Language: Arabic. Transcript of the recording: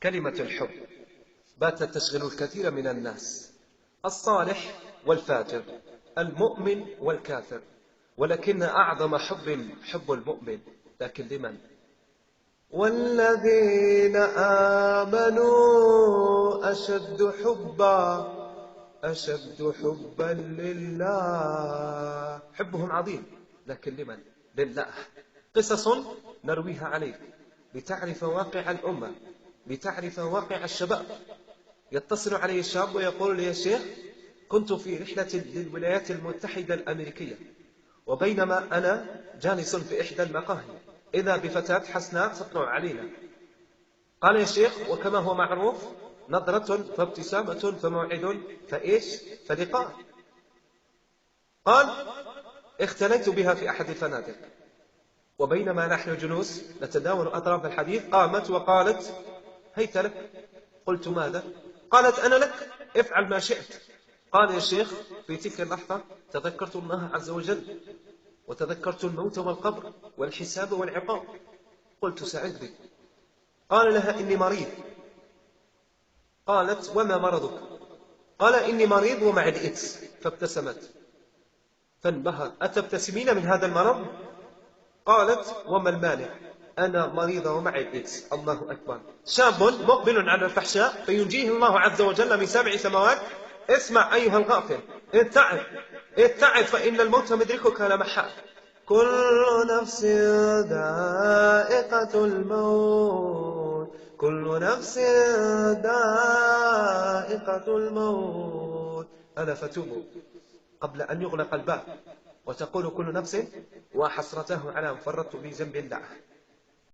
كلمة الحب باتت تشغل الكثير من الناس، الصالح والفاجر، المؤمن والكافر، ولكن أعظم حب المؤمن. لكن لمن؟ والذين آمنوا أشد حبا لله. حبهم عظيم، لكن لمن؟ لله. قصص نرويها عليك لتعرف واقع الأمة، لتعرف واقع الشباب. يتصل علي الشاب ويقول لي: يا شيخ، كنت في رحلة للولايات المتحدة الأمريكية، وبينما أنا جالس في إحدى المقاهي إذا بفتاة حسناء تطلع علينا. قال: يا شيخ، وكما هو معروف، نظرة فابتسامة فموعد فإيش فلقاء. قال: اختليت بها في أحد الفنادق، وبينما نحن جلوس نتداول أطراف الحديث قامت وقالت: هيت لك. قلت: ماذا؟ قالت: أنا لك، افعل ما شئت. قال: يا شيخ، في تلك اللحظة تذكرت الله عز وجل، وتذكرت الموت والقبر والحساب والعقاب. قلت: سأكذب. قال لها: إني مريض. قالت: وما مرضك؟ قال: إني مريض ومع الإيدز. فابتسمت، فانبهر: أتبتسمين من هذا المرض؟ قالت: وما المانع؟ أنا مريضة ومع الإيدز. الله أكبر. شاب مقبل على الفحشاء فينجيه الله عز وجل من 7 سماوات. اسمع أيها الغافل، اتعظ فإن الموت مدركك لا محال. كل نفس ذائقة الموت، كل نفس ذائقة الموت. ألا فتوبوا قبل أن يغلق الباب، وتقول كل نفس: وحسرته على أن فرطت في ذنب الله.